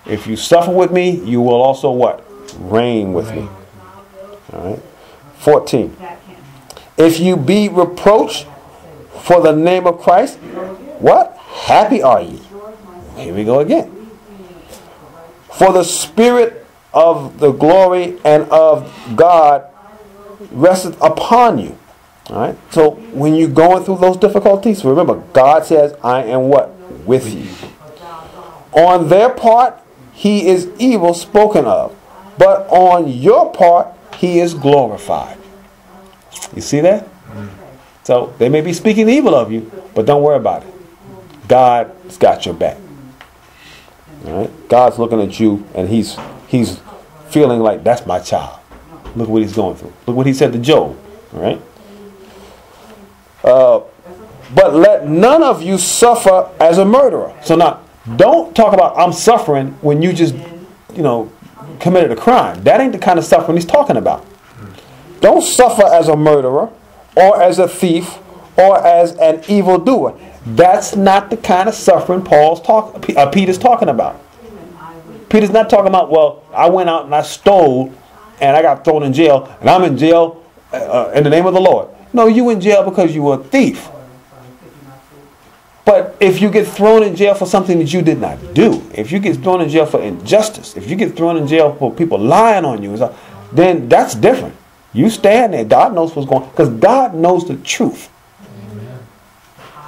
If you suffer with me, you will also what? Reign with me. All right. 14. If you be reproached for the name of Christ, what? Happy are you. Here we go again. For the Spirit of the glory and of God resteth upon you. All right. So when you're going through those difficulties, remember, God says, I am what? With you. On their part, he is evil spoken of, but on your part, he is glorified. You see that? So they may be speaking evil of you, but don't worry about it. God's got your back. All right? God's looking at you, and he's feeling like, that's my child. Look what he's going through. Look what he said to Job. All right? But let none of you suffer as a murderer. So now, don't talk about I'm suffering when you just, committed a crime. That ain't the kind of suffering he's talking about. Don't suffer as a murderer or as a thief or as an evildoer. That's not the kind of suffering Peter's talking about. Peter's not talking about, well, I went out and I stole and I got thrown in jail and I'm in jail in the name of the Lord. No, you in jail because you were a thief. But if you get thrown in jail for something that you did not do, if you get thrown in jail for injustice, if you get thrown in jail for people lying on you, then that's different. You stand there. God knows what's going on. Because God knows the truth.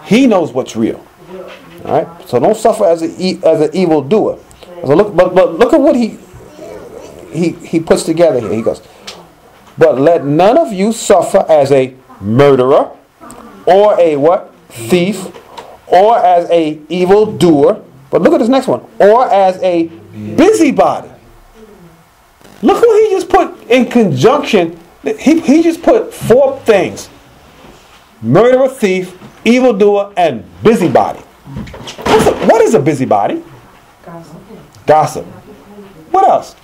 He knows what's real. All right? So don't suffer as an evildoer. So look at what he puts together here. He goes, but let none of you suffer as a murderer or a what? Thief, or as a evildoer. But look at this next one. Or as a busybody. Look what he just put in conjunction. He just put 4 things. Murderer, thief, evildoer, and busybody. What is a busybody? Gossip. What else?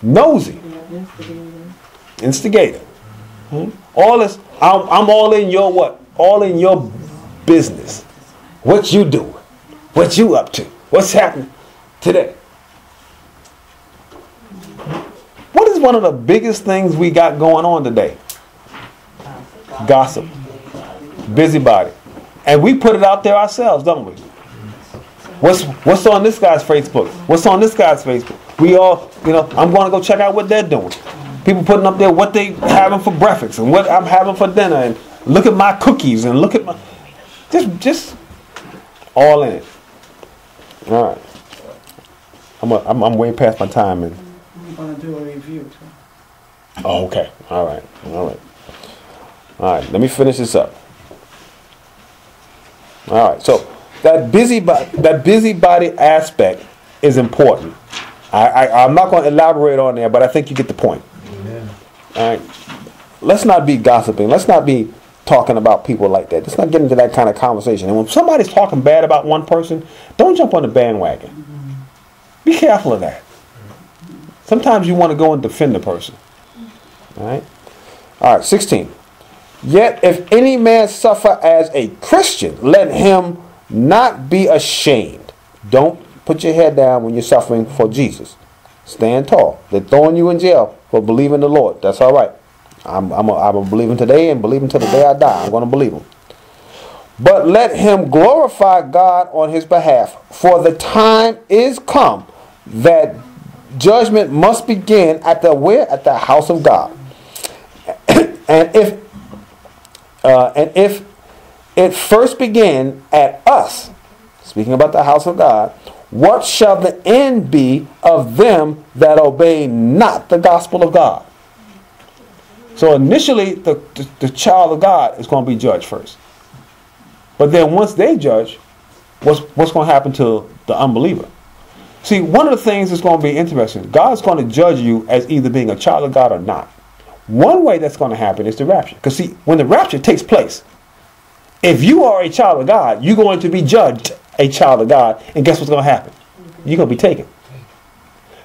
Nosy. Instigator. All this. I'm all in your what? All in your business. What you doing? What you up to? What's happening today? What is one of the biggest things we got going on today? Gossip. Busybody. And we put it out there ourselves, don't we? What's on this guy's Facebook? What's on this guy's Facebook? We all, I'm going to go check out what they're doing. People putting up there what they having for breakfast and what I'm having for dinner, and look at my cookies and look at my just all in it. All right. I'm way past my time, and I'm going to do a review too. Oh, okay. All right. Let me finish this up. All right. So that busybody aspect is important. I'm not going to elaborate on there, but I think you get the point. Amen. All right. Let's not be gossiping. Let's not be talking about people like that. Let's not get into that kind of conversation. And when somebody's talking bad about one person, don't jump on the bandwagon. Be careful of that. Sometimes you want to go and defend the person. All right, 16. Yet if any man suffer as a Christian, let him not be ashamed. Don't put your head down when you're suffering for Jesus. Stand tall. They're throwing you in jail for believing the Lord. That's all right. I'm a believing today and believing till the day I die. I'm going to believe him. But let him glorify God on his behalf. For the time is come that judgment must begin at the house of God. and if it first begin at us, speaking about the house of God, what shall the end be of them that obey not the gospel of God? So initially, the child of God is going to be judged first. But then once they judge, what's going to happen to the unbeliever? See, one of the things that's going to be interesting, God's going to judge you as either being a child of God or not. One way that's going to happen is the rapture. Because see, when the rapture takes place, if you are a child of God, you're going to be judged a child of God. And guess what's going to happen? You're going to be taken.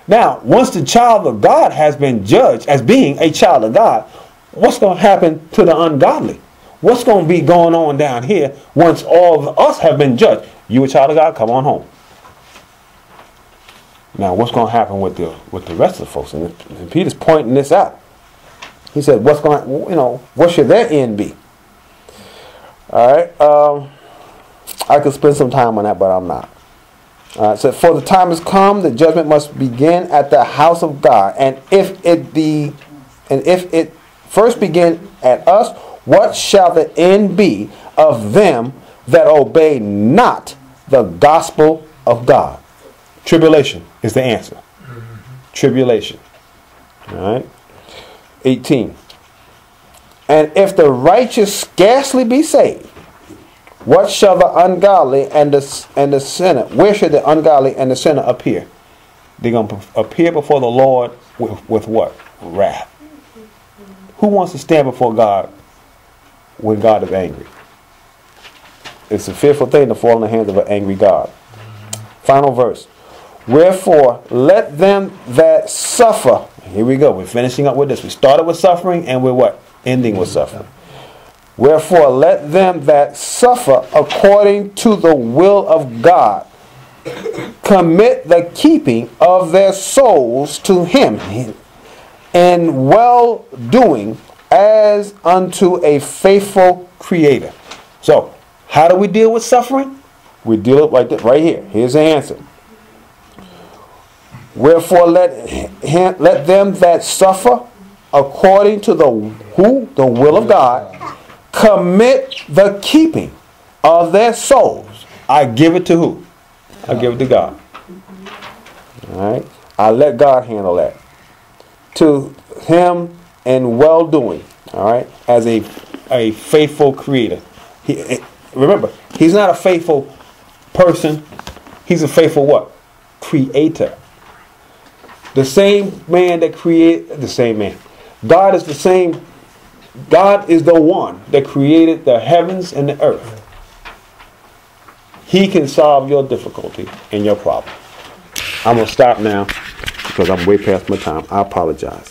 Now, once the child of God has been judged as being a child of God, what's going to happen to the ungodly? What's going to be going on down here once all of us have been judged? You a child of God? Come on home. Now, what's going to happen with the rest of the folks? And Peter's pointing this out. He said, what should their end be? All right. I could spend some time on that, but I'm not. All right. So, for the time has come, the judgment must begin at the house of God. And if it first begin at us, what shall the end be of them that obey not the gospel of God? Tribulation is the answer. Tribulation. All right. 18. And if the righteous scarcely be saved, what shall the ungodly and the sinner? Where should the ungodly and the sinner appear? They're going to appear before the Lord with what? Wrath. Who wants to stand before God when God is angry? It's a fearful thing to fall in the hands of an angry God. Final verse. Wherefore, let them that suffer. Here we go. We're finishing up with this. We started with suffering and we're what? Ending with suffering. Wherefore, let them that suffer according to the will of God commit the keeping of their souls to Him in well doing as unto a faithful Creator. So, how do we deal with suffering? We deal it right here. Here's the answer. Wherefore let them that suffer according to the will of God commit the keeping of their souls. I give it to who? I give it to God. All right. I let God handle that. To Him in well doing. All right. As a faithful Creator. Remember, He's not a faithful person. He's a faithful what? Creator. The same man that created the same man. God is the same. God is the one that created the heavens and the earth. He can solve your difficulty and your problem. I'm going to stop now because I'm way past my time. I apologize.